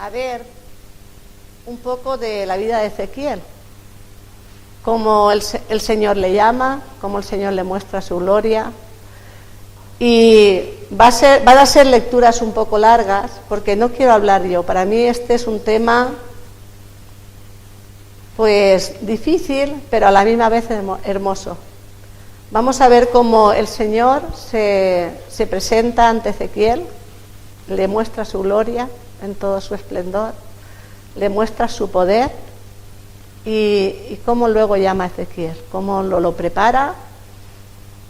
a ver un poco de la vida de Ezequiel, cómo el Señor le llama, cómo el Señor le muestra su gloria. Y van a ser lecturas un poco largas, porque no quiero hablar yo. Para mí este es un tema pues difícil, pero a la misma vez hermoso. Vamos a ver cómo el Señor se presenta ante Ezequiel, le muestra su gloria en todo su esplendor, le muestra su poder y cómo luego llama a Ezequiel, cómo lo prepara.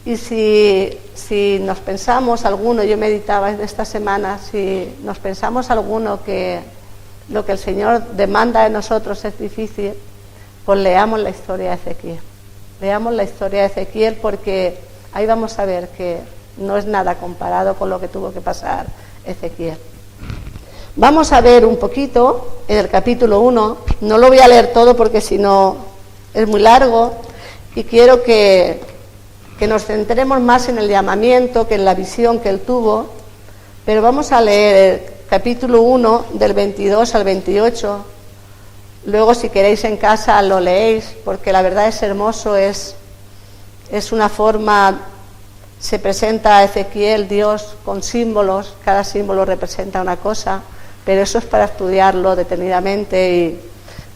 Y si nos pensamos alguno, yo meditaba en esta semana, si nos pensamos alguno que lo que el Señor demanda de nosotros es difícil, pues leamos la historia de Ezequiel. Leamos la historia de Ezequiel, porque ahí vamos a ver que no es nada comparado con lo que tuvo que pasar Ezequiel. Vamos a ver un poquito en el capítulo 1, no lo voy a leer todo porque si no es muy largo, y quiero que nos centremos más en el llamamiento que en la visión que él tuvo, pero vamos a leer el capítulo 1 del 22 al 28, luego si queréis en casa lo leéis, porque la verdad es hermoso, es una forma, se presenta a Ezequiel, Dios con símbolos, cada símbolo representa una cosa, pero eso es para estudiarlo detenidamente.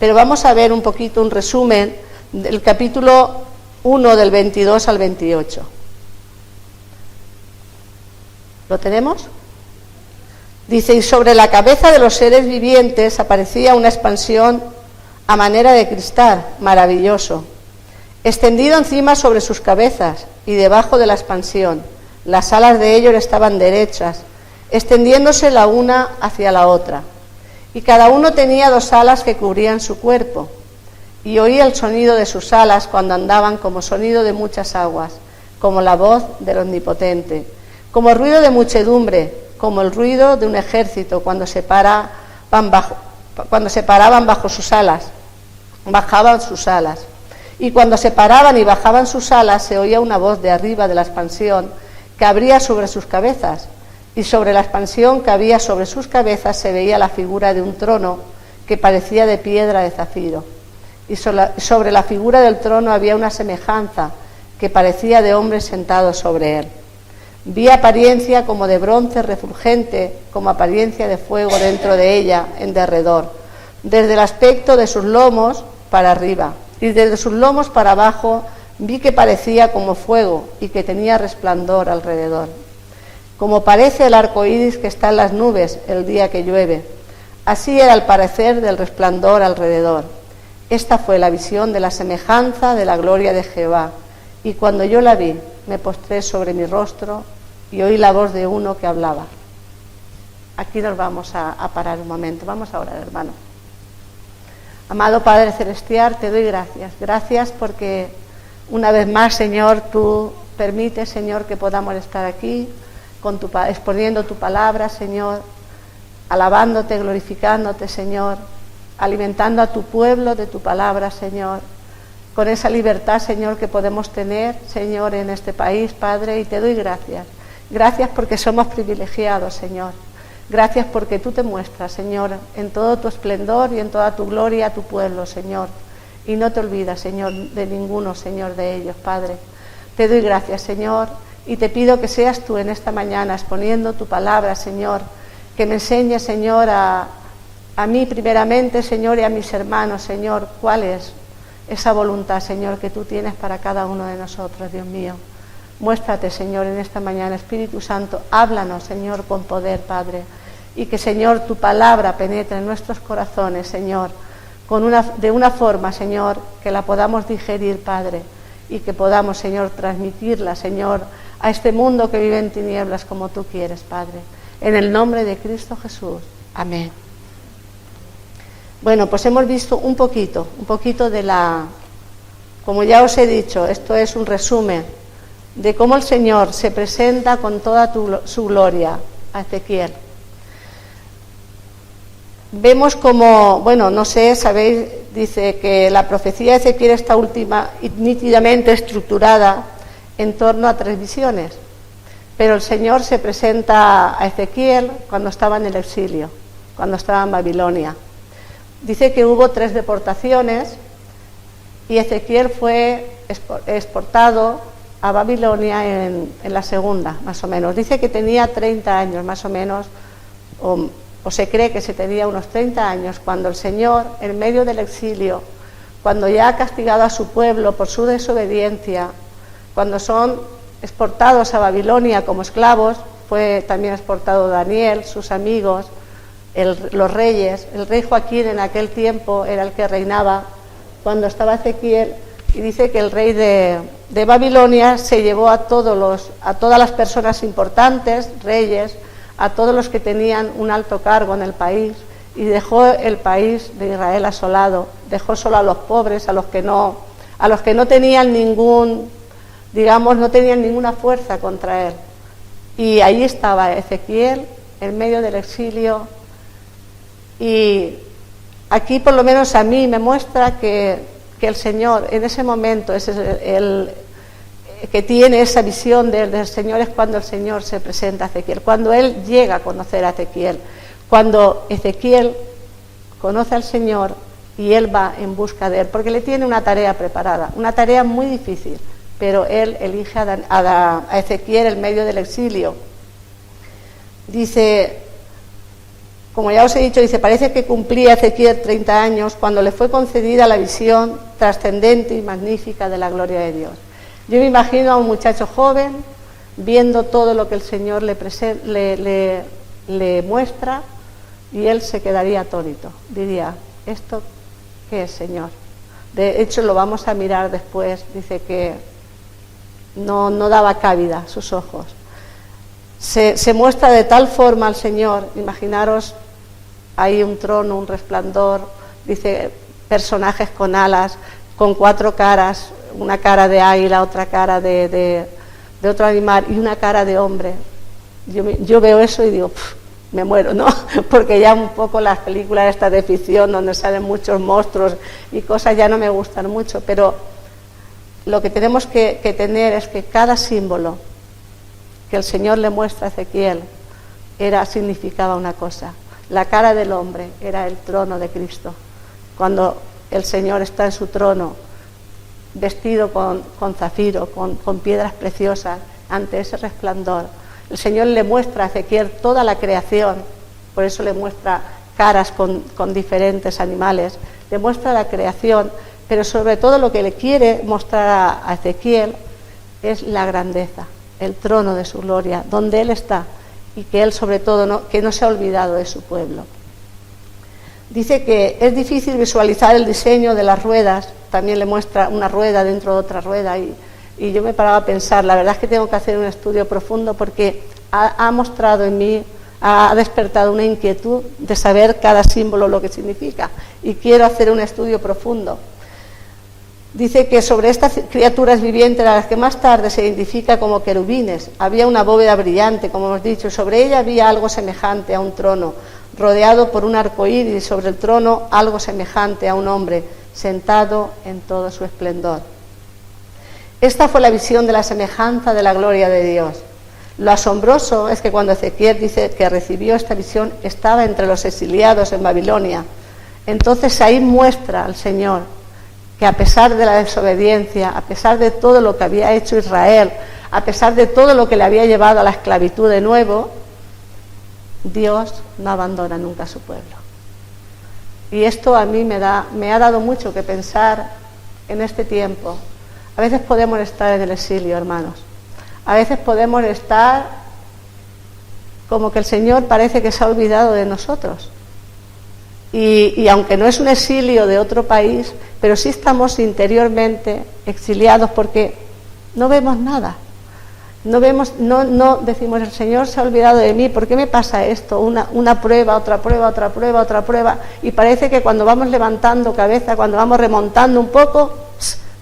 Pero vamos a ver un poquito un resumen del capítulo 1 del 22 al 28. ¿Lo tenemos? Dice: y sobre la cabeza de los seres vivientes aparecía una expansión a manera de cristal, maravilloso, extendido encima sobre sus cabezas y debajo de la expansión. Las alas de ellos estaban derechas, extendiéndose la una hacia la otra, y cada uno tenía 2 alas que cubrían su cuerpo. Y oía el sonido de sus alas cuando andaban, como sonido de muchas aguas, como la voz del Omnipotente, como ruido de muchedumbre, como el ruido de un ejército cuando se paraban bajo sus alas, bajaban sus alas. Y cuando se paraban y bajaban sus alas, se oía una voz de arriba de la expansión que abría sobre sus cabezas, y sobre la expansión que había sobre sus cabezas se veía la figura de un trono que parecía de piedra de zafiro. Y sobre la figura del trono había una semejanza que parecía de hombre sentado sobre él. Vi apariencia como de bronce refulgente, como apariencia de fuego dentro de ella, en derredor, desde el aspecto de sus lomos para arriba, y desde sus lomos para abajo vi que parecía como fuego y que tenía resplandor alrededor, como parece el arco iris que está en las nubes el día que llueve. Así era el parecer del resplandor alrededor. Esta fue la visión de la semejanza de la gloria de Jehová, y cuando yo la vi, me postré sobre mi rostro y oí la voz de uno que hablaba. Aquí nos vamos a parar un momento. Vamos a orar, hermano. Amado Padre Celestial, te doy gracias. Gracias porque una vez más, Señor, tú permites, Señor, que podamos estar aquí exponiendo tu palabra, Señor, alabándote, glorificándote, Señor, alimentando a tu pueblo de tu palabra, Señor, con esa libertad, Señor, que podemos tener, Señor, en este país, Padre, y te doy gracias. Gracias porque somos privilegiados, Señor. Gracias porque tú te muestras, Señor, en todo tu esplendor y en toda tu gloria a tu pueblo, Señor. Y no te olvidas, Señor, de ninguno, Señor, de ellos, Padre. Te doy gracias, Señor, y te pido que seas tú en esta mañana exponiendo tu palabra, Señor, que me enseñes, Señor, a mí primeramente, Señor, y a mis hermanos, Señor, cuál es esa voluntad, Señor, que tú tienes para cada uno de nosotros, Dios mío. Muéstrate, Señor, en esta mañana, Espíritu Santo, háblanos, Señor, con poder, Padre, y que, Señor, tu palabra penetre en nuestros corazones, Señor, de una forma, Señor, que la podamos digerir, Padre, y que podamos, Señor, transmitirla, Señor, a este mundo que vive en tinieblas como tú quieres, Padre. En el nombre de Cristo Jesús. Amén. Bueno, pues hemos visto un poquito de como ya os he dicho, esto es un resumen de cómo el Señor se presenta con toda su gloria a Ezequiel. Vemos como, bueno, no sé, sabéis, dice que la profecía de Ezequiel está nítidamente estructurada en torno a 3 visiones, pero el Señor se presenta a Ezequiel cuando estaba en el exilio, cuando estaba en Babilonia. Dice que hubo 3 deportaciones y Ezequiel fue exportado a Babilonia en la segunda, más o menos. Dice que tenía 30 años, más o menos, o se cree que se tenía unos 30 años, cuando el Señor, en medio del exilio, cuando ya ha castigado a su pueblo por su desobediencia, cuando son exportados a Babilonia como esclavos, fue también exportado Daniel, sus amigos, los reyes. El rey Joaquín en aquel tiempo era el que reinaba cuando estaba Ezequiel, y dice que el rey de Babilonia se llevó a todas las personas importantes, reyes, a todos los que tenían un alto cargo en el país, y dejó el país de Israel asolado, dejó solo a los pobres, a los que no tenían no tenían ninguna fuerza contra él. Y ahí estaba Ezequiel en medio del exilio, y aquí por lo menos a mí me muestra que el Señor en ese momento es el que tiene esa visión del Señor, es cuando el Señor se presenta a Ezequiel, cuando él llega a conocer a Ezequiel, cuando Ezequiel conoce al Señor y él va en busca de él, porque le tiene una tarea preparada, una tarea muy difícil, pero él elige a Ezequiel en medio del exilio. Dice, como ya os he dicho, dice, parece que cumplía Ezequiel 30 años cuando le fue concedida la visión trascendente y magnífica de la gloria de Dios. Yo me imagino a un muchacho joven viendo todo lo que el Señor le muestra, y él se quedaría atónito. Diría, ¿esto qué es, Señor? De hecho, lo vamos a mirar después. Dice que no daba cabida a sus ojos. Se muestra de tal forma al Señor, imaginaros, hay un trono, un resplandor, dice, personajes con alas, con 4 caras, una cara de águila, otra cara de otro animal y una cara de hombre. Yo veo eso y digo, me muero, ¿no? Porque ya un poco las películas estas de ficción donde salen muchos monstruos y cosas ya no me gustan mucho, pero lo que tenemos que tener es que cada símbolo que el Señor le muestra a Ezequiel significaba una cosa. La cara del hombre era el trono de Cristo. Cuando el Señor está en su trono, vestido con zafiro, con piedras preciosas, ante ese resplandor, el Señor le muestra a Ezequiel toda la creación, por eso le muestra caras con diferentes animales, le muestra la creación, pero sobre todo lo que le quiere mostrar a Ezequiel es la grandeza, el trono de su gloria, donde Él está, y que Él sobre todo que no se ha olvidado de su pueblo. Dice que es difícil visualizar el diseño de las ruedas, también le muestra una rueda dentro de otra rueda, y yo me paraba a pensar, la verdad es que tengo que hacer un estudio profundo porque ha mostrado en mí, ha despertado una inquietud de saber cada símbolo lo que significa, y quiero hacer un estudio profundo. Dice que sobre estas criaturas vivientes, a las que más tarde se identifica como querubines, había una bóveda brillante, como hemos dicho, y sobre ella había algo semejante a un trono, rodeado por un arco iris, y sobre el trono algo semejante a un hombre, sentado en todo su esplendor. Esta fue la visión de la semejanza de la gloria de Dios. Lo asombroso es que cuando Ezequiel dice que recibió esta visión, estaba entre los exiliados en Babilonia. Entonces ahí muestra al Señor que a pesar de la desobediencia, a pesar de todo lo que había hecho Israel, a pesar de todo lo que le había llevado a la esclavitud de nuevo, Dios no abandona nunca a su pueblo. Y esto a mí me ha dado mucho que pensar en este tiempo. A veces podemos estar en el exilio, hermanos. A veces podemos estar como que el Señor parece que se ha olvidado de nosotros. Y aunque no es un exilio de otro país, pero sí estamos interiormente exiliados porque no vemos nada. No decimos, el Señor se ha olvidado de mí, ¿por qué me pasa esto? Una prueba, otra prueba, otra prueba, otra prueba, y parece que cuando vamos levantando cabeza, cuando vamos remontando un poco,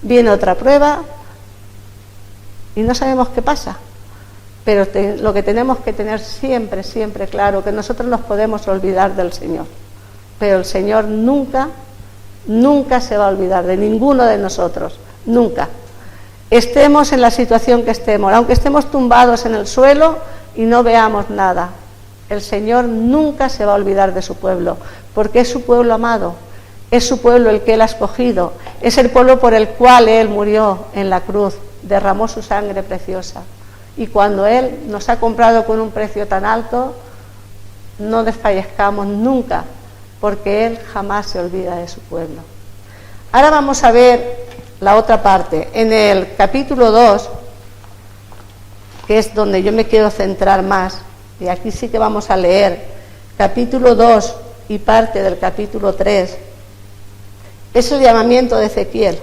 viene otra prueba y no sabemos qué pasa. Pero lo que tenemos que tener siempre, siempre claro, que nosotros nos podemos olvidar del Señor, pero el Señor nunca se va a olvidar de ninguno de nosotros, nunca. Estemos en la situación que estemos, aunque estemos tumbados en el suelo y no veamos nada, El Señor nunca se va a olvidar de su pueblo, porque es su pueblo amado, es su pueblo el que Él ha escogido, es el pueblo por el cual Él murió en la cruz, derramó su sangre preciosa. Y cuando Él nos ha comprado con un precio tan alto, no desfallezcamos nunca, porque Él jamás se olvida de su pueblo. Ahora vamos a ver la otra parte. En el capítulo 2, que es donde yo me quiero centrar más, y aquí sí que vamos a leer capítulo 2 y parte del capítulo 3, es el llamamiento de Ezequiel.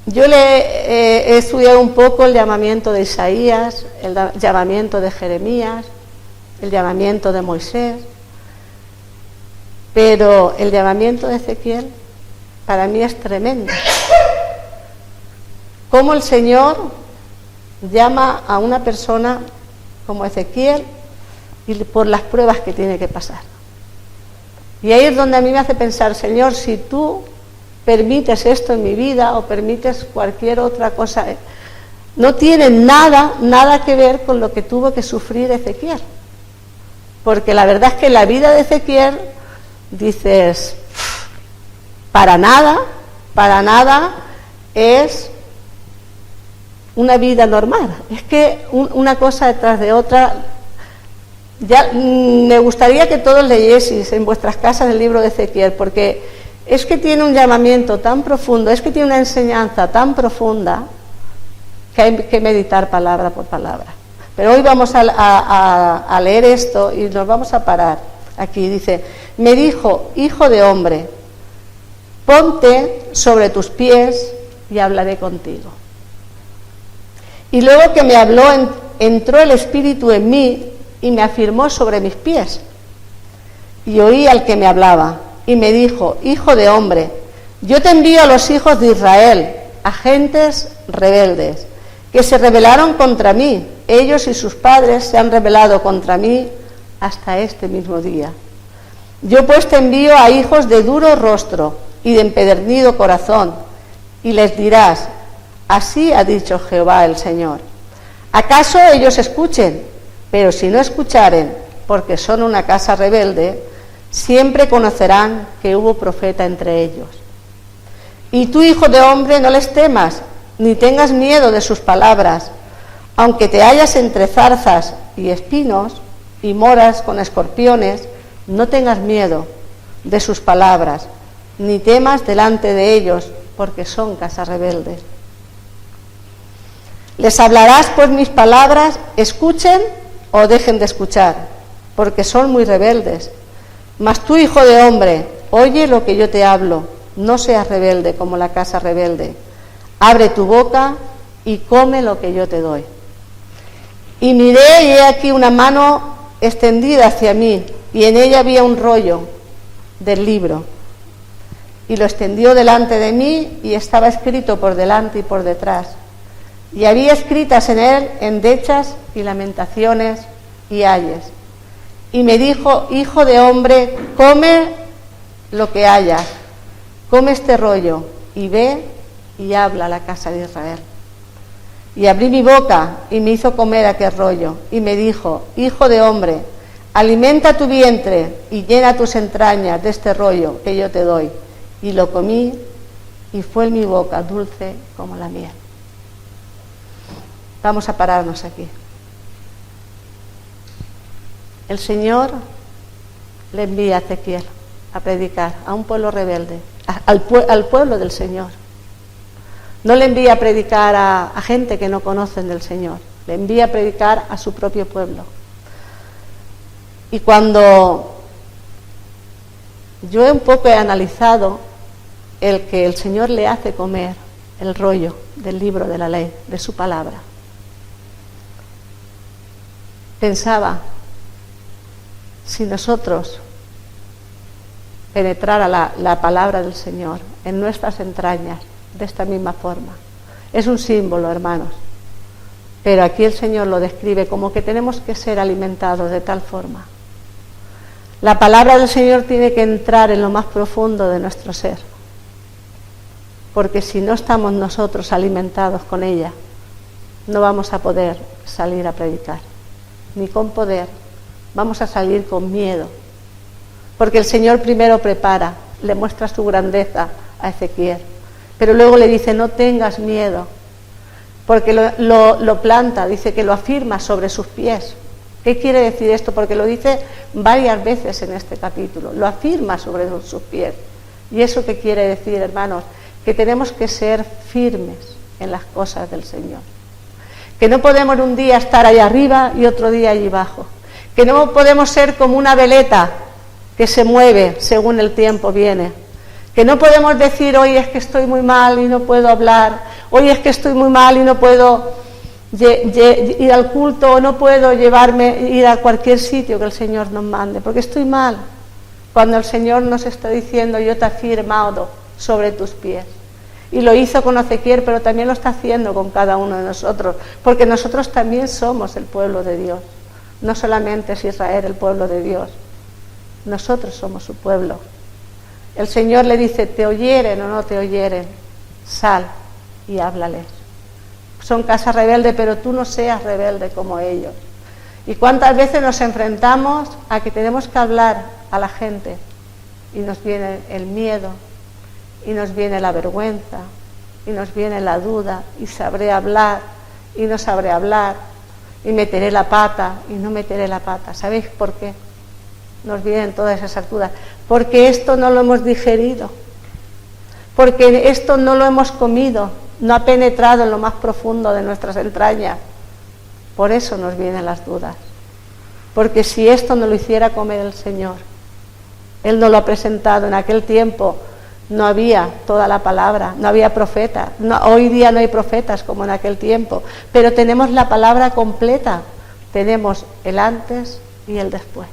Yo he estudiado un poco el llamamiento de Isaías, el llamamiento de Jeremías, el llamamiento de Moisés, pero el llamamiento de Ezequiel para mí es tremendo. Cómo el Señor llama a una persona como Ezequiel y por las pruebas que tiene que pasar. Y ahí es donde a mí me hace pensar, Señor, si tú permites esto en mi vida o permites cualquier otra cosa, no tiene nada que ver con lo que tuvo que sufrir Ezequiel. Porque la verdad es que la vida de Ezequiel, dices, para nada es una vida normal. Es que una cosa detrás de otra. Ya me gustaría que todos leyeseis en vuestras casas el libro de Ezequiel, porque es que tiene un llamamiento tan profundo, es que tiene una enseñanza tan profunda que hay que meditar palabra por palabra. Pero hoy vamos a leer esto y nos vamos a parar aquí. Dice, me dijo, hijo de hombre, ponte sobre tus pies y hablaré contigo. Y luego que me habló, entró el Espíritu en mí y me afirmó sobre mis pies. Y oí al que me hablaba y me dijo, hijo de hombre, yo te envío a los hijos de Israel, a gentes rebeldes, que se rebelaron contra mí. Ellos y sus padres se han rebelado contra mí hasta este mismo día. Yo pues te envío a hijos de duro rostro y de empedernido corazón, y les dirás, así ha dicho Jehová el Señor. ¿Acaso ellos escuchen? Pero si no escucharen, porque son una casa rebelde, siempre conocerán que hubo profeta entre ellos. Y tú, hijo de hombre, no les temas, ni tengas miedo de sus palabras, aunque te hallas entre zarzas y espinos, y moras con escorpiones, no tengas miedo de sus palabras, ni temas delante de ellos, porque son casa rebeldes. Les hablarás pues mis palabras, escuchen o dejen de escuchar, porque son muy rebeldes. Mas tú, hijo de hombre, oye lo que yo te hablo, no seas rebelde como la casa rebelde. Abre tu boca y come lo que yo te doy. Y miré, y he aquí una mano extendida hacia mí, y en ella había un rollo del libro. Y lo extendió delante de mí, y estaba escrito por delante y por detrás. Y había escritas en él endechas y lamentaciones y ayes. Y me dijo, hijo de hombre, come lo que hayas, come este rollo, y ve y habla a la casa de Israel. Y abrí mi boca y me hizo comer aquel rollo, y me dijo, hijo de hombre, alimenta tu vientre y llena tus entrañas de este rollo que yo te doy. Y lo comí, y fue en mi boca dulce como la miel. Vamos a pararnos aquí. El Señor le envía a Ezequiel a predicar a un pueblo rebelde, al pueblo del Señor. No le envía a predicar a gente que no conocen del Señor, le envía a predicar a su propio pueblo. Y cuando yo un poco he analizado el que el Señor le hace comer el rollo del libro de la ley, de su palabra, pensaba, si nosotros penetrara la palabra del Señor en nuestras entrañas de esta misma forma. Es un símbolo, hermanos, pero aquí el Señor lo describe como que tenemos que ser alimentados de tal forma. La palabra del Señor tiene que entrar en lo más profundo de nuestro ser, porque si no estamos nosotros alimentados con ella, no vamos a poder salir a predicar, ni con poder, vamos a salir con miedo. Porque el Señor primero prepara, le muestra su grandeza a Ezequiel. Pero luego le dice, no tengas miedo. Porque lo planta, dice que lo afirma sobre sus pies. ¿Qué quiere decir esto? Porque lo dice varias veces en este capítulo. Lo afirma sobre sus pies. ¿Y eso qué quiere decir, hermanos? Que tenemos que ser firmes en las cosas del Señor. Que no podemos un día estar allá arriba y otro día allí abajo. Que no podemos ser como una veleta que se mueve según el tiempo viene. Que no podemos decir, hoy es que estoy muy mal y no puedo hablar, hoy es que estoy muy mal y no puedo ir al culto, o no puedo ir a cualquier sitio que el Señor nos mande, porque estoy mal. Cuando el Señor nos está diciendo, yo te he afirmado sobre tus pies. Y lo hizo con Ezequiel, pero también lo está haciendo con cada uno de nosotros, porque nosotros también somos el pueblo de Dios. No solamente es Israel el pueblo de Dios, nosotros somos su pueblo. El Señor le dice, te oyeren o no te oyeren, sal y háblales. Son casa rebelde, pero tú no seas rebelde como ellos. ¿Y cuántas veces nos enfrentamos a que tenemos que hablar a la gente y nos viene el miedo, y nos viene la vergüenza, y nos viene la duda, y sabré hablar y no sabré hablar, y meteré la pata y no meteré la pata? ¿Sabéis por qué nos vienen todas esas dudas? Porque esto no lo hemos digerido, porque esto no lo hemos comido, no ha penetrado en lo más profundo de nuestras entrañas. Por eso nos vienen las dudas. Porque si esto no lo hiciera comer el Señor, Él nos lo ha presentado en aquel tiempo. No había toda la palabra, no había profetas. Hoy día no hay profetas como en aquel tiempo, pero tenemos la palabra completa. Tenemos el antes y el después.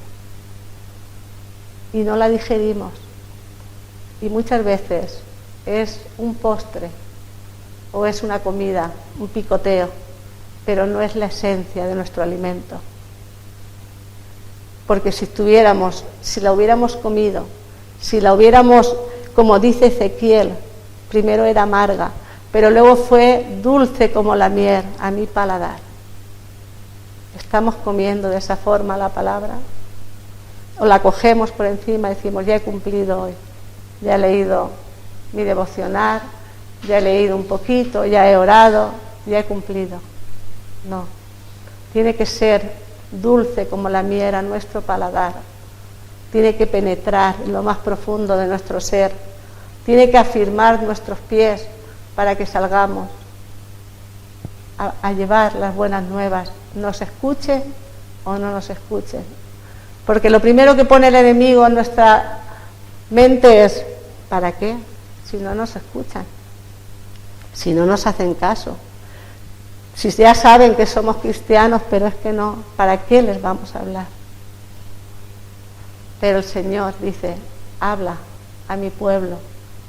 Y no la digerimos. Y muchas veces es un postre o es una comida, un picoteo, pero no es la esencia de nuestro alimento. Porque si la hubiéramos comido, si la hubiéramos, como dice Ezequiel, primero era amarga, pero luego fue dulce como la miel a mi paladar. ¿Estamos comiendo de esa forma la palabra? ¿O la cogemos por encima y decimos, ya he cumplido hoy, ya he leído mi devocional, ya he leído un poquito, ya he orado, ya he cumplido? No, tiene que ser dulce como la miel a nuestro paladar, tiene que penetrar en lo más profundo de nuestro ser, tiene que afirmar nuestros pies para que salgamos a llevar las buenas nuevas, nos escuchen o no nos escuchen. Porque lo primero que pone el enemigo en nuestra mente es, ¿para qué? Si no nos escuchan, si no nos hacen caso, si ya saben que somos cristianos, pero es que no, ¿para qué les vamos a hablar? Pero el Señor dice, habla a mi pueblo,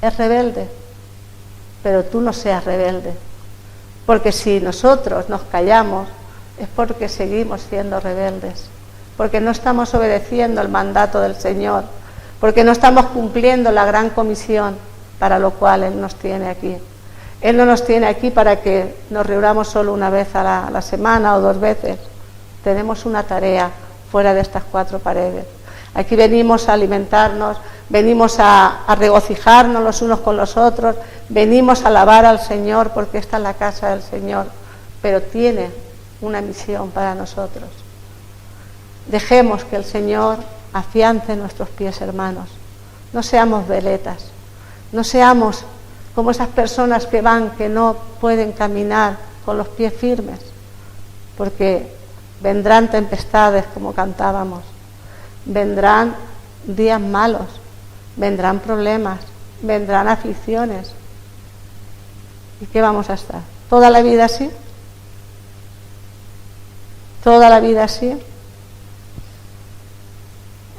es rebelde, pero tú no seas rebelde, porque si nosotros nos callamos es porque seguimos siendo rebeldes, porque no estamos obedeciendo el mandato del Señor, porque no estamos cumpliendo la gran comisión para lo cual Él nos tiene aquí. Él no nos tiene aquí para que nos reunamos solo una vez a la semana o 2 veces. Tenemos una tarea fuera de estas 4 paredes. Aquí venimos a alimentarnos, venimos a regocijarnos los unos con los otros, venimos a alabar al Señor porque esta es la casa del Señor, pero tiene una misión para nosotros. Dejemos que el Señor afiance nuestros pies, hermanos. No seamos veletas, no seamos como esas personas que no pueden caminar con los pies firmes, porque vendrán tempestades, como cantábamos, vendrán días malos, vendrán problemas, vendrán aflicciones. ¿Y qué vamos a estar? ¿Toda la vida así? ¿Toda la vida así?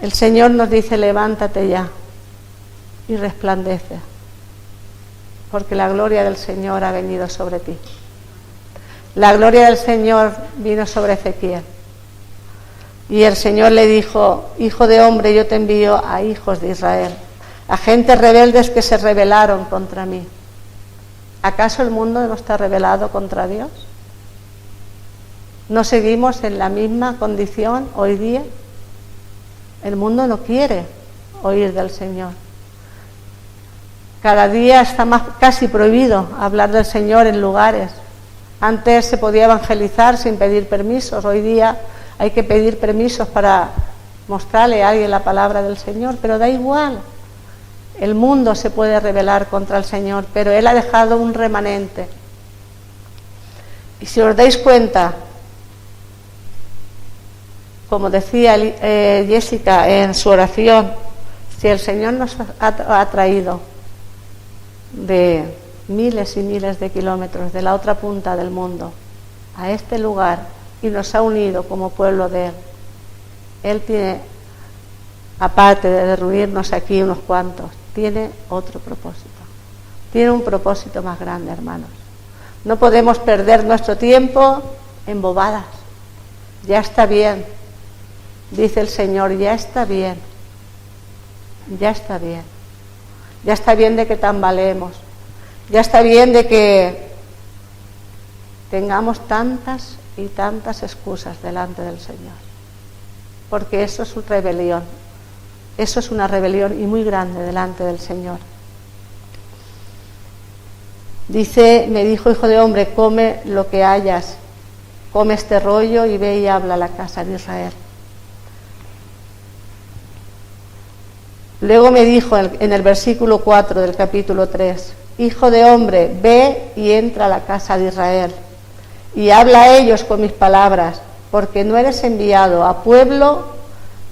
El Señor nos dice, levántate ya y resplandece, porque la gloria del Señor ha venido sobre ti. La gloria del Señor vino sobre Ezequiel. Y el Señor le dijo, hijo de hombre, yo te envío a hijos de Israel, a gentes rebeldes que se rebelaron contra mí. ¿Acaso el mundo no está rebelado contra Dios? ¿No seguimos en la misma condición hoy día? El mundo no quiere oír del Señor. Cada día está más casi prohibido hablar del Señor en lugares. Antes se podía evangelizar sin pedir permisos, hoy día hay que pedir permisos para mostrarle a alguien la palabra del Señor, pero da igual. El mundo se puede rebelar contra el Señor, pero Él ha dejado un remanente. Y si os dais cuenta, como decía Jessica en su oración, si el Señor nos ha traído de miles y miles de kilómetros de la otra punta del mundo a este lugar y nos ha unido como pueblo de Él tiene, aparte de reunirnos aquí unos cuantos, tiene otro propósito. Tiene un propósito más grande, hermanos. No podemos perder nuestro tiempo en bobadas. Ya está bien, dice el Señor, ya está bien. Ya está bien. Ya está bien de que tambaleemos. Ya está bien de que tengamos tantas y tantas excusas delante del Señor. Porque eso es una rebelión. Eso es una rebelión y muy grande delante del Señor. Dice, me dijo, hijo de hombre, come lo que hayas, come este rollo y ve y habla a la casa de Israel. Luego me dijo en el versículo 4 del capítulo 3, hijo de hombre, ve y entra a la casa de Israel y habla a ellos con mis palabras, porque no eres enviado a pueblo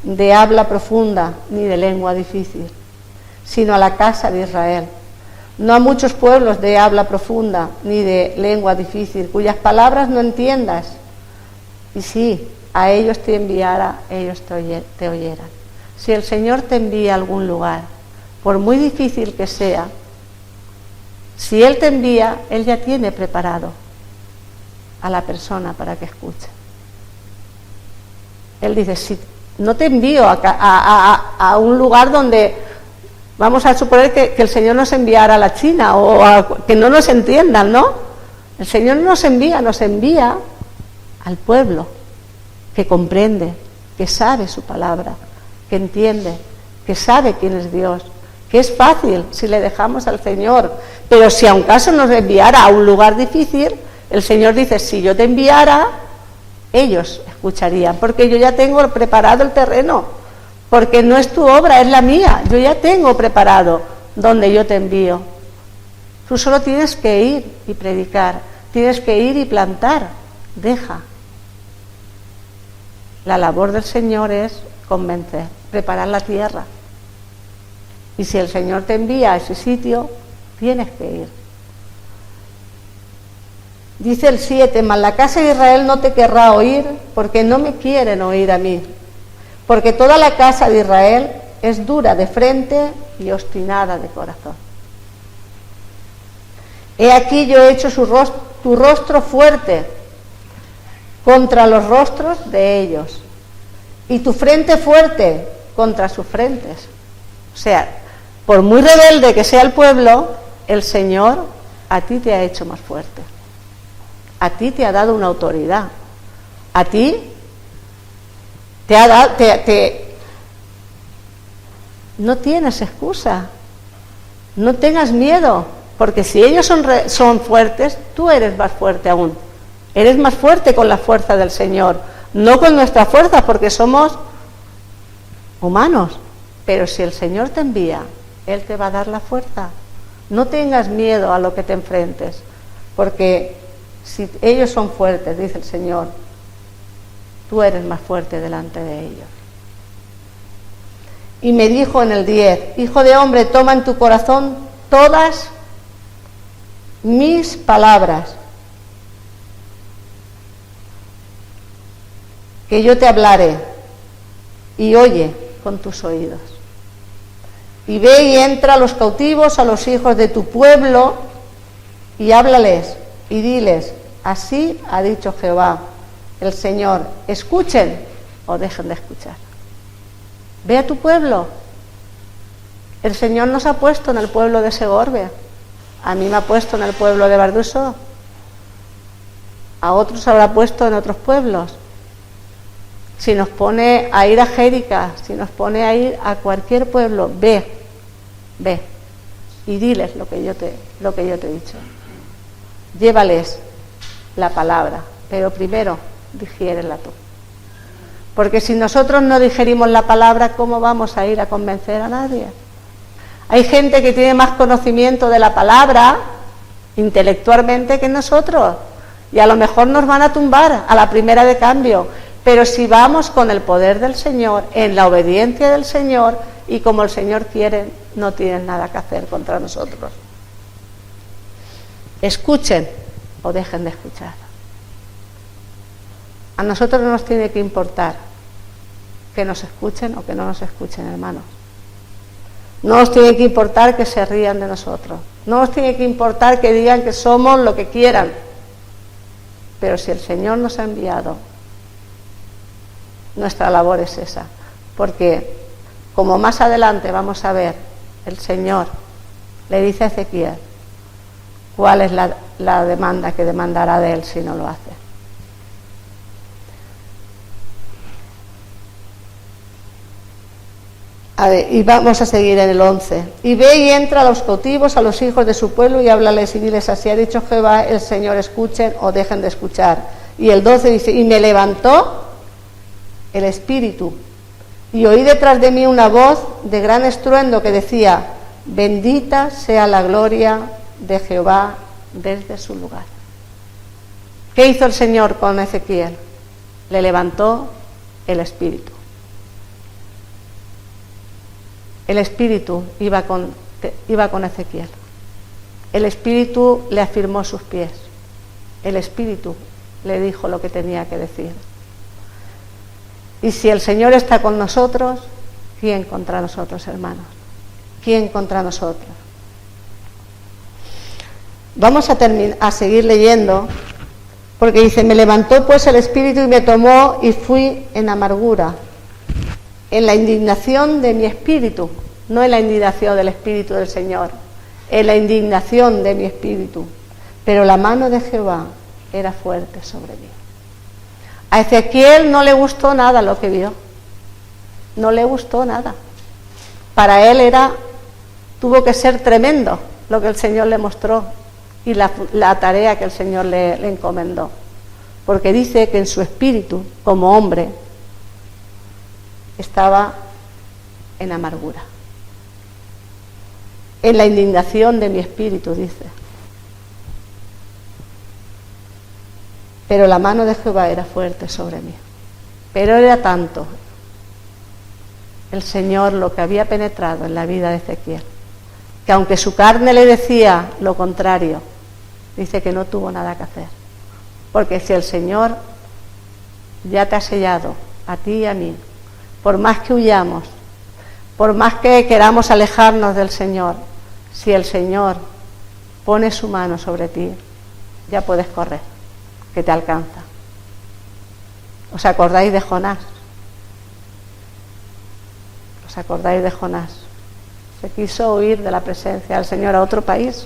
de habla profunda ni de lengua difícil, sino a la casa de Israel. No a muchos pueblos de habla profunda ni de lengua difícil, cuyas palabras no entiendas. Y si a ellos te enviara, ellos te oyeran. Si el Señor te envía a algún lugar, por muy difícil que sea, si Él te envía, Él ya tiene preparado a la persona para que escuche. Él dice, si no te envío a un lugar donde, vamos a suponer que el Señor nos enviara a la China o que no nos entiendan, ¿no? El Señor nos envía al pueblo que comprende, que sabe su palabra, que entiende, que sabe quién es Dios, que es fácil si le dejamos al Señor, pero si a un caso nos enviara a un lugar difícil, el Señor dice, si yo te enviara, ellos escucharían, porque yo ya tengo preparado el terreno, porque no es tu obra, es la mía, yo ya tengo preparado donde yo te envío. Tú solo tienes que ir y predicar, tienes que ir y plantar, deja. La labor del Señor es convencer, preparar la tierra. Y si el Señor te envía a ese sitio, tienes que ir. Dice el 7, mas la casa de Israel no te querrá oír, porque no me quieren oír a mí. Porque toda la casa de Israel es dura de frente y obstinada de corazón. He aquí yo he hecho tu rostro fuerte contra los rostros de ellos, y tu frente fuerte contra sus frentes. O sea, por muy rebelde que sea el pueblo, el Señor a ti te ha hecho más fuerte. A ti te ha dado una autoridad. A ti te ha dado... No tienes excusa. No tengas miedo, porque si ellos son fuertes, tú eres más fuerte aún. Eres más fuerte con la fuerza del Señor, no con nuestra fuerza, porque somos humanos. Pero si el Señor te envía, Él te va a dar la fuerza. No tengas miedo a lo que te enfrentes, porque si ellos son fuertes, dice el Señor, tú eres más fuerte delante de ellos. Y me dijo en el 10, hijo de hombre, toma en tu corazón todas mis palabras, que yo te hablaré, y oye con tus oídos. Y ve y entra a los cautivos, a los hijos de tu pueblo, y háblales, y diles, así ha dicho Jehová, el Señor, escuchen o dejen de escuchar. Ve a tu pueblo. El Señor nos ha puesto en el pueblo de Segorbe, a mí me ha puesto en el pueblo de Barduso, a otros habrá puesto en otros pueblos. si nos pone a ir a Jérica, si nos pone a ir a cualquier pueblo, ve y diles lo que yo te he dicho. Llévales la palabra, pero primero digiérela tú. Porque si nosotros no digerimos la palabra, ¿cómo vamos a ir a convencer a nadie? Hay gente que tiene más conocimiento de la palabra intelectualmente que nosotros, y a lo mejor nos van a tumbar a la primera de cambio, pero si vamos con el poder del Señor, en la obediencia del Señor, y como el Señor quiere, no tienen nada que hacer contra nosotros. Escuchen o dejen de escuchar. A nosotros no nos tiene que importar que nos escuchen o que no nos escuchen, hermanos. No nos tiene que importar que se rían de nosotros. No nos tiene que importar que digan que somos lo que quieran. Pero si el Señor nos ha enviado, nuestra labor es esa. Porque, como más adelante vamos a ver, el Señor le dice a Ezequiel cuál es la demanda que demandará de él si no lo hace. A ver, y vamos a seguir en el 11. Y ve y entra a los cautivos, a los hijos de su pueblo, y háblales y diles: así ha dicho Jehová el Señor, escuchen o dejen de escuchar. Y el 12 dice: y me levantó el Espíritu, y oí detrás de mí una voz de gran estruendo que decía: bendita sea la gloria de Jehová desde su lugar. ¿Qué hizo el Señor con Ezequiel? Le levantó el Espíritu. El Espíritu iba con Ezequiel. El Espíritu le afirmó sus pies. El Espíritu le dijo lo que tenía que decir. Y si el Señor está con nosotros, ¿quién contra nosotros, hermanos? ¿Quién contra nosotros? Vamos a seguir leyendo, porque dice: me levantó pues el Espíritu y me tomó, y fui en amargura, en la indignación de mi espíritu, no en la indignación del Espíritu del Señor, en la indignación de mi espíritu. Pero la mano de Jehová era fuerte sobre mí. A Ezequiel no le gustó nada lo que vio. No le gustó nada. Para él tuvo que ser tremendo lo que el Señor le mostró y la tarea que el Señor le encomendó. Porque dice que en su espíritu, como hombre, estaba en amargura. En la indignación de mi espíritu, dice. Pero la mano de Jehová era fuerte sobre mí. Pero era tanto el Señor lo que había penetrado en la vida de Ezequiel, que aunque su carne le decía lo contrario, dice que no tuvo nada que hacer. Porque si el Señor ya te ha sellado, a ti y a mí, por más que huyamos, por más que queramos alejarnos del Señor, si el Señor pone su mano sobre ti, ya puedes correr, que te alcanza. ¿Os acordáis de Jonás? ¿Os acordáis de Jonás? Se quiso huir de la presencia del Señor a otro país.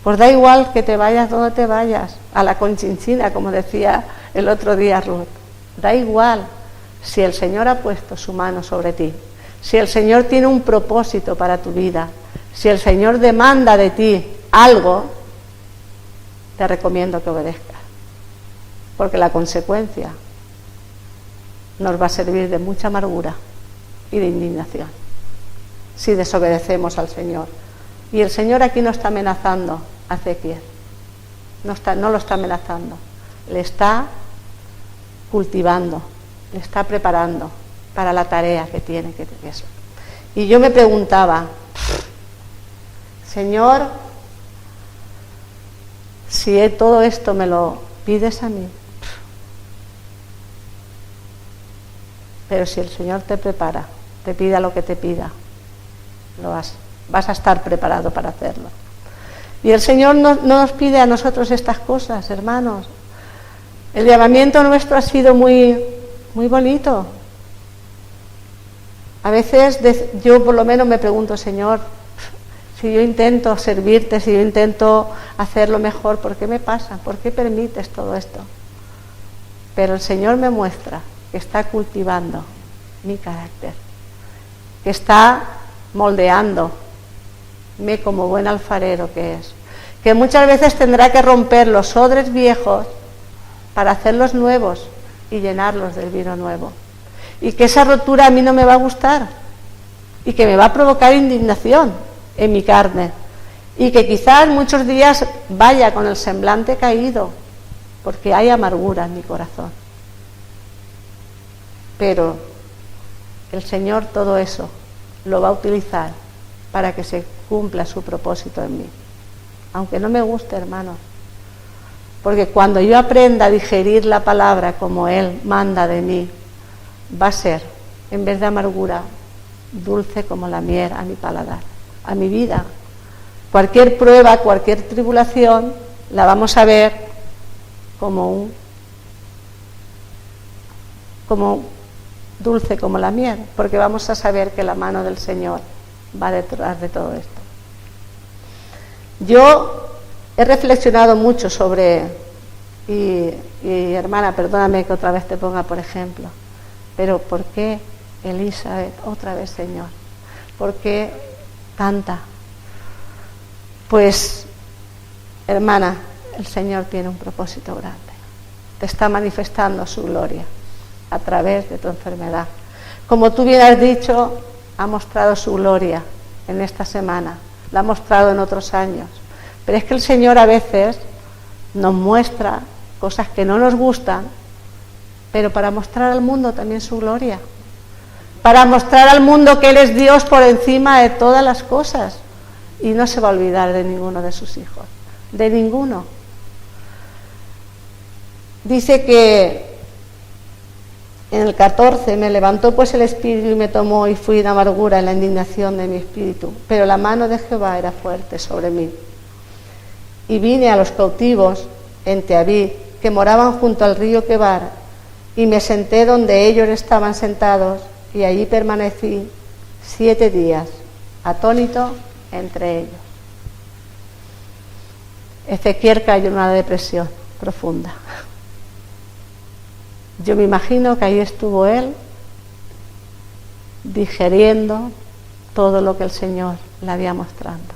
Pues da igual que te vayas donde te vayas, a la Conchinchina, como decía el otro día Ruth. Da igual si el Señor ha puesto su mano sobre ti, si el Señor tiene un propósito para tu vida, si el Señor demanda de ti algo, te recomiendo que obedezcas, porque la consecuencia nos va a servir de mucha amargura y de indignación si desobedecemos al Señor. Y el Señor aquí no está amenazando a Ezequiel, no lo está amenazando, le está cultivando, le está preparando para la tarea que tiene que tener. Y yo me preguntaba: Señor, si todo esto me lo pides a mí, pero si el Señor te prepara, te pida lo que te pida, vas a estar preparado para hacerlo. Y el Señor no nos pide a nosotros estas cosas, hermanos. El llamamiento nuestro ha sido muy, muy bonito. A veces yo por lo menos me pregunto: Señor, si yo intento servirte, si yo intento hacerlo mejor, ¿por qué me pasa? ¿Por qué permites todo esto? Pero el Señor me muestra que está cultivando mi carácter, que está moldeándome como buen alfarero que es, que muchas veces tendrá que romper los odres viejos para hacerlos nuevos y llenarlos del vino nuevo, y que esa rotura a mí no me va a gustar y que me va a provocar indignación en mi carne, y que quizás muchos días vaya con el semblante caído porque hay amargura en mi corazón. Pero el Señor todo eso lo va a utilizar para que se cumpla su propósito en mí, aunque no me guste, hermanos, porque cuando yo aprenda a digerir la palabra como Él manda de mí, va a ser, en vez de amargura, dulce como la miel a mi paladar, a mi vida. Cualquier prueba, cualquier tribulación, la vamos a ver como dulce como la miel, porque vamos a saber que la mano del Señor va detrás de todo esto. Yo he reflexionado mucho sobre, y hermana, perdóname que otra vez te ponga por ejemplo, pero ¿por qué Elizabeth otra vez, Señor? ¿Por qué tanta? Pues, hermana, el Señor tiene un propósito grande. Te está manifestando su gloria a través de tu enfermedad. Como tú bien has dicho, ha mostrado su gloria en esta semana, la ha mostrado en otros años. Pero es que el Señor a veces nos muestra cosas que no nos gustan, pero para mostrar al mundo también su gloria. Para mostrar al mundo que Él es Dios por encima de todas las cosas. Y no se va a olvidar de ninguno de sus hijos, de ninguno. Dice que en el 14, me levantó pues el espíritu y me tomó y fui en amargura en la indignación de mi espíritu, pero la mano de Jehová era fuerte sobre mí. Y vine a los cautivos en Teabí, que moraban junto al río Quebar, y me senté donde ellos estaban sentados, y allí permanecí 7 días, atónito entre ellos. Ezequiel cayó en una depresión profunda. Yo me imagino que ahí estuvo él digiriendo todo lo que el Señor le había mostrando.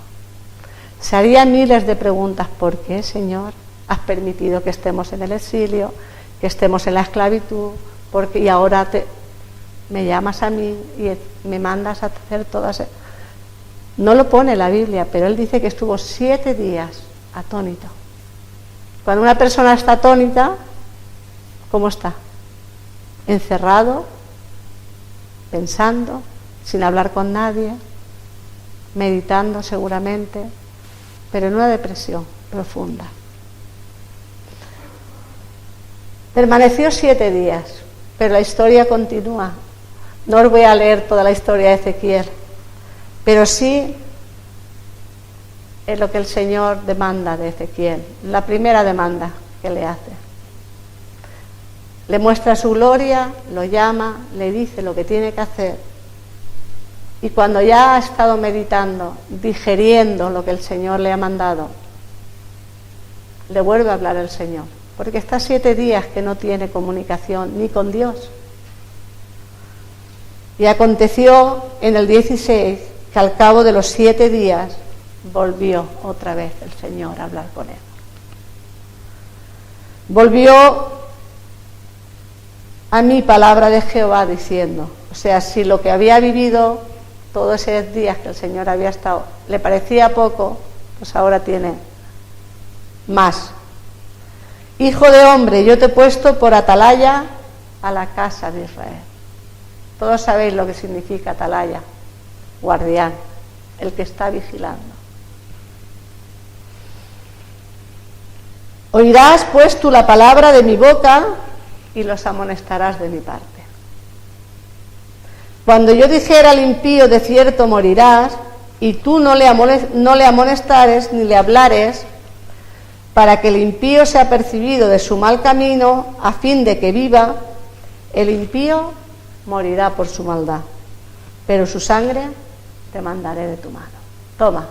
Se haría miles de preguntas. ¿Por qué, Señor, has permitido que estemos en el exilio, que estemos en la esclavitud? Y ahora me llamas a mí y me mandas a hacer todas. No lo pone la Biblia, pero él dice que estuvo 7 días atónito. Cuando una persona está atónita, ¿cómo está? Encerrado, pensando, sin hablar con nadie, meditando seguramente, pero en una depresión profunda. Permaneció 7 días, pero la historia continúa. No os voy a leer toda la historia de Ezequiel, pero sí es lo que el Señor demanda de Ezequiel, la primera demanda que le hace. Le muestra su gloria, lo llama, le dice lo que tiene que hacer, y cuando ya ha estado meditando, digiriendo lo que el Señor le ha mandado, le vuelve a hablar el Señor, porque está 7 días que no tiene comunicación ni con Dios. Y aconteció en el 16 que al cabo de los 7 días volvió otra vez el Señor a hablar con él. Volvió a mí palabra de Jehová diciendo, o sea, si lo que había vivido todos esos días que el Señor había estado le parecía poco, pues ahora tiene más. Hijo de hombre, yo te he puesto por atalaya a la casa de Israel. Todos sabéis lo que significa atalaya, guardián, el que está vigilando. Oirás pues tú la palabra de mi boca y los amonestarás de mi parte. Cuando yo dijera al impío, de cierto morirás, y tú no le amonestares ni le hablares, para que el impío sea percibido de su mal camino, a fin de que viva, el impío morirá por su maldad, pero su sangre te mandaré de tu mano. Toma.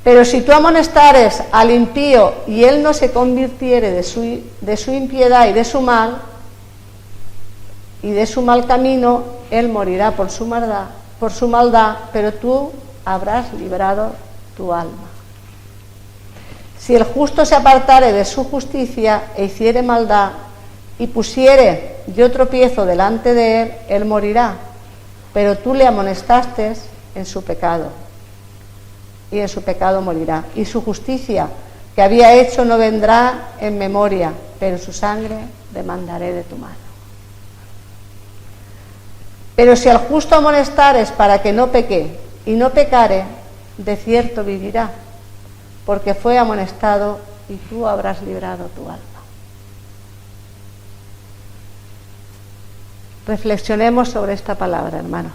Pero si tú amonestares al impío y él no se convirtiere de su impiedad y de su mal camino, él morirá por su maldad, pero tú habrás librado tu alma. Si el justo se apartare de su justicia e hiciere maldad y pusiere yo tropiezo delante de él, él morirá, pero tú le amonestaste en su pecado, y en su pecado morirá. Y su justicia que había hecho no vendrá en memoria, pero su sangre demandaré de tu mano. Pero si al justo amonestares para que no peque y no pecare, de cierto vivirá, porque fue amonestado y tú habrás librado tu alma. Reflexionemos sobre esta palabra, hermanos,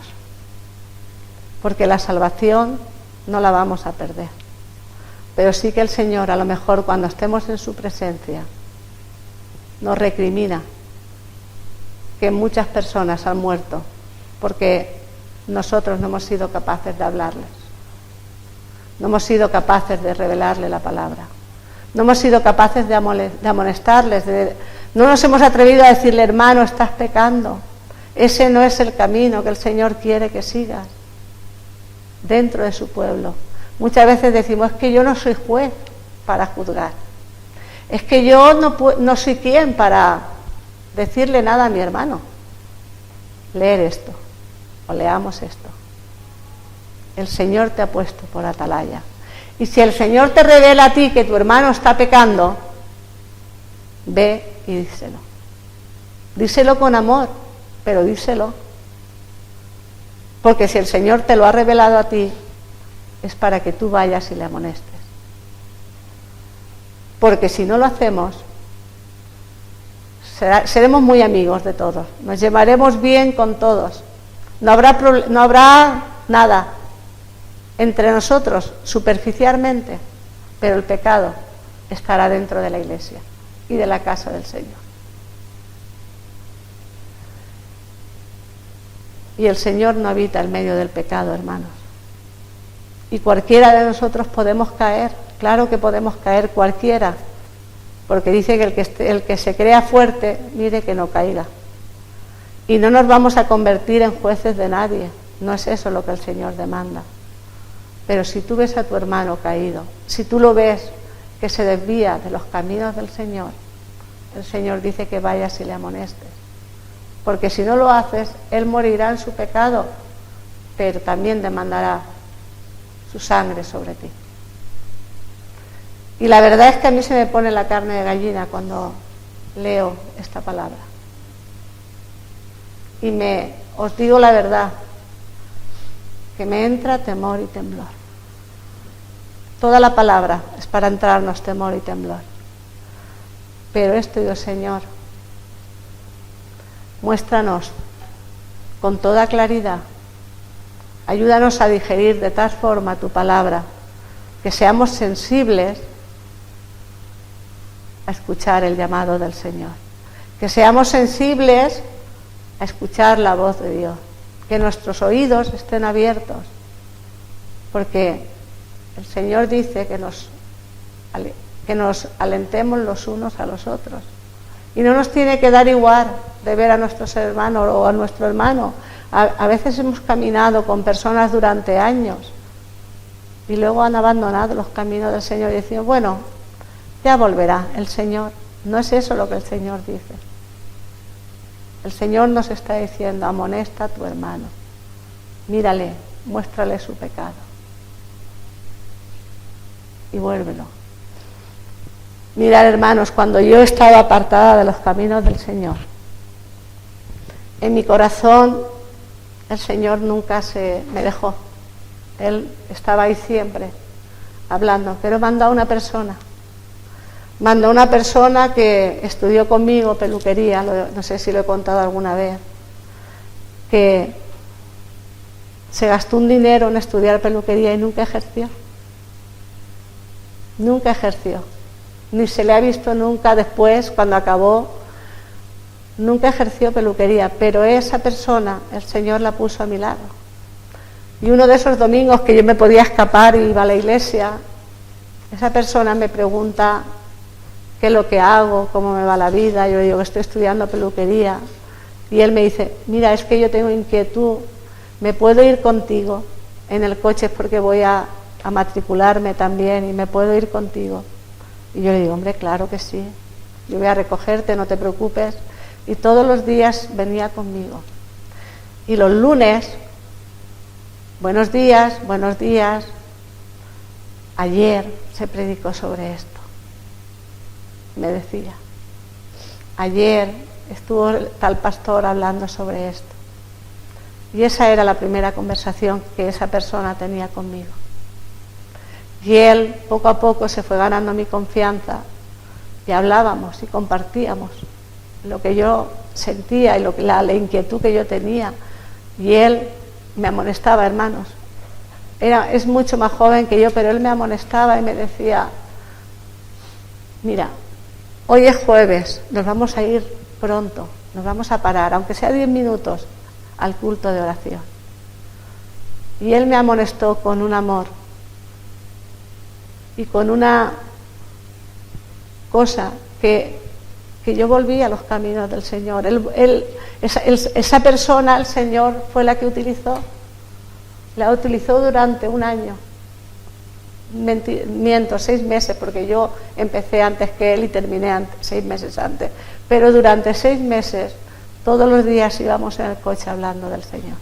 porque la salvación no la vamos a perder, pero sí que el Señor, a lo mejor cuando estemos en su presencia, nos recrimina que muchas personas han muerto porque nosotros no hemos sido capaces de hablarles, no hemos sido capaces de revelarle la palabra, no hemos sido capaces de amonestarles, no nos hemos atrevido a decirle: hermano, estás pecando, ese no es el camino que el Señor quiere que sigas dentro de su pueblo. Muchas veces decimos: es que yo no soy juez para juzgar, es que yo no soy quien para decirle nada a mi hermano. Leer esto, o leamos esto. El Señor te ha puesto por atalaya, y si el Señor te revela a ti que tu hermano está pecando, ve y díselo. Díselo con amor, pero díselo. Porque si el Señor te lo ha revelado a ti, es para que tú vayas y le amonestes. Porque si no lo hacemos, seremos muy amigos de todos, nos llevaremos bien con todos, no habrá nada entre nosotros superficialmente, pero el pecado estará dentro de la iglesia y de la casa del Señor. Y el Señor no habita en medio del pecado, hermanos. Y cualquiera de nosotros podemos caer, claro que podemos caer cualquiera, porque dice que el que se crea fuerte, mire que no caiga. Y no nos vamos a convertir en jueces de nadie, no es eso lo que el Señor demanda. Pero si tú ves a tu hermano caído, si tú lo ves que se desvía de los caminos del Señor, el Señor dice que vayas y le amonestes. Porque si no lo haces, él morirá en su pecado, pero también demandará su sangre sobre ti. Y la verdad es que a mí se me pone la carne de gallina cuando leo esta palabra. Y os digo la verdad, que me entra temor y temblor. Toda la palabra es para entrarnos temor y temblor. Pero esto, Dios Señor, muéstranos con toda claridad, ayúdanos a digerir de tal forma tu palabra, que seamos sensibles a escuchar el llamado del Señor, que seamos sensibles a escuchar la voz de Dios, que nuestros oídos estén abiertos, porque el Señor dice que nos alentemos los unos a los otros. Y no nos tiene que dar igual de ver a nuestros hermanos o a nuestro hermano. A veces hemos caminado con personas durante años y luego han abandonado los caminos del Señor y decimos: bueno, ya volverá el Señor. No es eso lo que el Señor dice. El Señor nos está diciendo: amonesta a tu hermano, mírale, muéstrale su pecado y vuélvelo. Mirad, hermanos, cuando yo estaba apartada de los caminos del Señor, en mi corazón el Señor nunca me dejó. Él estaba ahí siempre hablando, pero mandó una persona que estudió conmigo peluquería, no sé si lo he contado alguna vez, que se gastó un dinero en estudiar peluquería y nunca ejerció. Nunca ejerció. Ni se le ha visto nunca después, cuando acabó, nunca ejerció peluquería, pero esa persona, el Señor la puso a mi lado. Y uno de esos domingos que yo me podía escapar y iba a la iglesia, Esa persona me pregunta qué es lo que hago, cómo me va la vida. Yo le digo que estoy estudiando peluquería. Y él me dice, mira, es que yo tengo inquietud, ¿me puedo ir contigo en el coche porque voy a matricularme también y me puedo ir contigo? Y yo le digo, hombre, claro que sí, yo voy a recogerte, no te preocupes. Y todos los días venía conmigo. Y los lunes, buenos días, ayer se predicó sobre esto. Me decía, ayer estuvo tal pastor hablando sobre esto. Y esa era la primera conversación que esa persona tenía conmigo. Y él poco a poco se fue ganando mi confianza y hablábamos y compartíamos lo que yo sentía y la inquietud que yo tenía. Y él me amonestaba, hermanos. Es mucho más joven que yo, pero él me amonestaba y me decía, mira, hoy es jueves, nos vamos a ir pronto, nos vamos a parar, aunque sea 10 minutos, al culto de oración. Y él me amonestó con un amor y con una cosa que yo volví a los caminos del Señor. Esa persona, el Señor, fue la que la utilizó durante un año. Miento, 6 meses, porque yo empecé antes que él y terminé 6 meses antes. Pero durante 6 meses, todos los días íbamos en el coche hablando del Señor.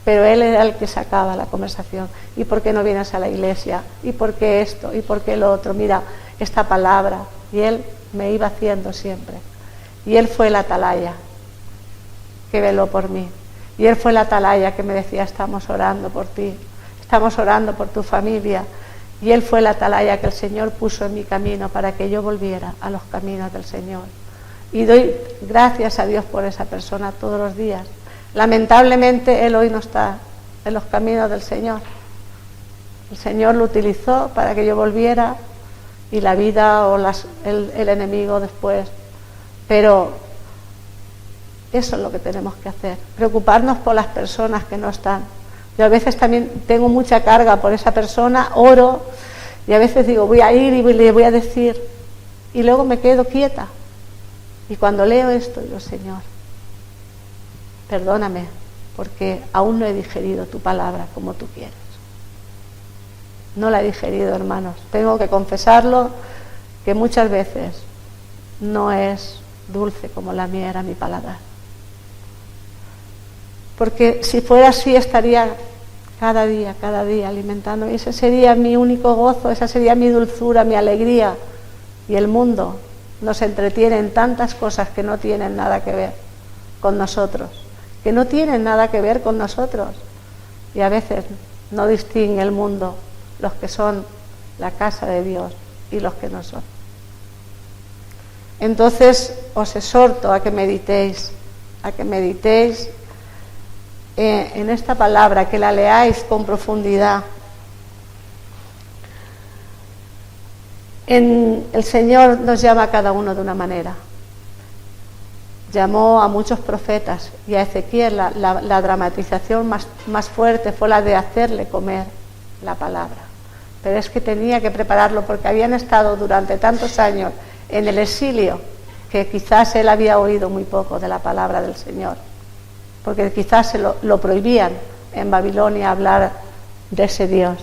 Pero él era el que sacaba la conversación. ¿Y por qué no vienes a la iglesia? ¿Y por qué esto? ¿Y por qué lo otro? Mira, esta palabra. Y él me iba haciendo siempre. Y él fue la atalaya que veló por mí. Y él fue la atalaya que me decía, estamos orando por ti, estamos orando por tu familia. Y él fue la atalaya que el Señor puso en mi camino para que yo volviera a los caminos del Señor. Y doy gracias a Dios por esa persona todos los días. Lamentablemente él hoy no está en los caminos del Señor. El Señor lo utilizó para que yo volviera, y la vida o el enemigo después. Pero eso es lo que tenemos que hacer, preocuparnos por las personas que no están. Yo a veces también tengo mucha carga por esa persona, oro, y a veces digo, voy a ir y le voy a decir, y luego me quedo quieta. Y cuando leo esto, digo, Señor, perdóname, porque aún no he digerido tu palabra como tú quieres. No la he digerido, hermanos. Tengo que confesarlo, que muchas veces no es dulce como la mía era mi paladar. Porque si fuera así estaría cada día alimentándome. Y ese sería mi único gozo, esa sería mi dulzura, mi alegría. Y el mundo nos entretiene en tantas cosas que no tienen nada que ver con nosotros. Que no tienen nada que ver con nosotros. Y a veces no distingue el mundo los que son la casa de Dios y los que no son. Entonces os exhorto a que meditéis en esta palabra, que la leáis con profundidad. El Señor nos llama a cada uno de una manera. Llamó a muchos profetas, y a Ezequiel la dramatización más fuerte fue la de hacerle comer la palabra. Pero es que tenía que prepararlo, porque habían estado durante tantos años en el exilio que quizás él había oído muy poco de la palabra del Señor, porque quizás se lo prohibían en Babilonia hablar de ese Dios.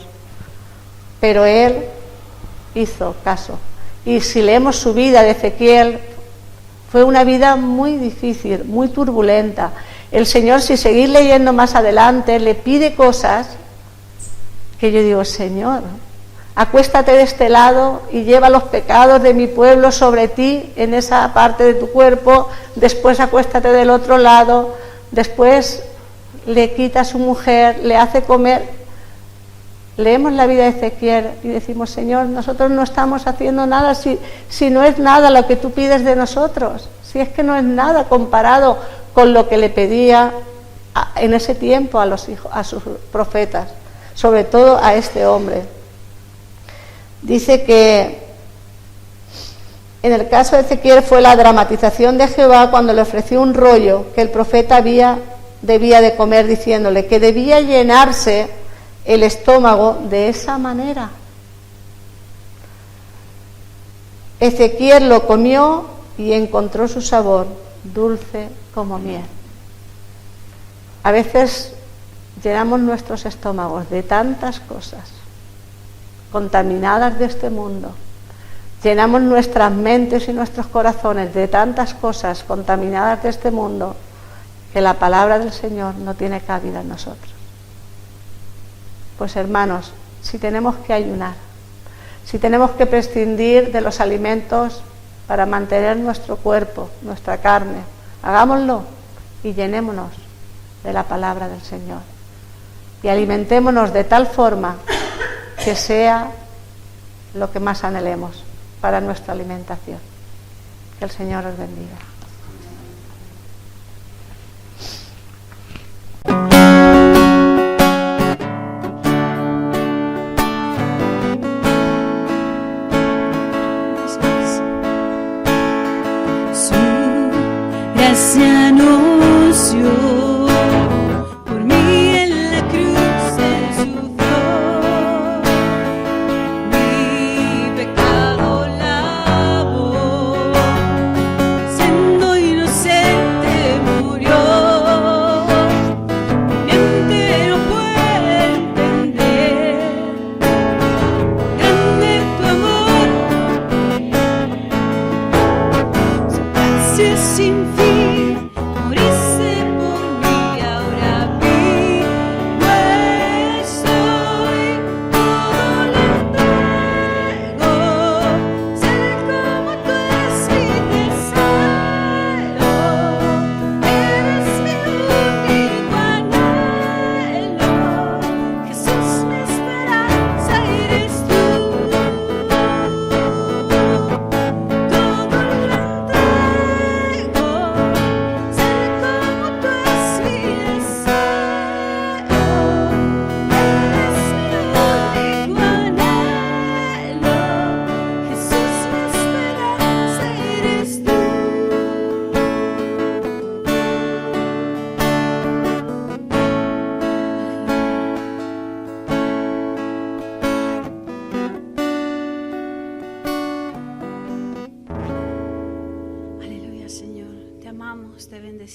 Pero él hizo caso. Y si leemos su vida de Ezequiel, fue una vida muy difícil, muy turbulenta. El Señor, si seguís leyendo más adelante, le pide cosas que yo digo, Señor, acuéstate de este lado y lleva los pecados de mi pueblo sobre ti en esa parte de tu cuerpo, después acuéstate del otro lado, después le quita a su mujer, le hace comer. Leemos la vida de Ezequiel y decimos, Señor, nosotros no estamos haciendo nada si no es nada lo que tú pides de nosotros, si es que no es nada comparado con lo que le pedía en ese tiempo a sus profetas, sobre todo a este hombre. Dice que en el caso de Ezequiel fue la dramatización de Jehová cuando le ofreció un rollo que el profeta debía de comer, diciéndole que debía llenarse el estómago de esa manera. Ezequiel lo comió y encontró su sabor dulce como miel. A veces llenamos nuestros estómagos de tantas cosas contaminadas de este mundo. Llenamos nuestras mentes y nuestros corazones de tantas cosas contaminadas de este mundo que la palabra del Señor no tiene cabida en nosotros. Pues hermanos, si tenemos que ayunar, si tenemos que prescindir de los alimentos para mantener nuestro cuerpo, nuestra carne, hagámoslo y llenémonos de la palabra del Señor. Y alimentémonos de tal forma que sea lo que más anhelemos para nuestra alimentación. Que el Señor os bendiga. Gracia nos dio, por mí en la cruz Él sufrió, mi pecado lavó, siendo inocente murió, mi mente no puede entender, grande tu amor, gracia sin fin. Señor, te amamos, te bendecimos.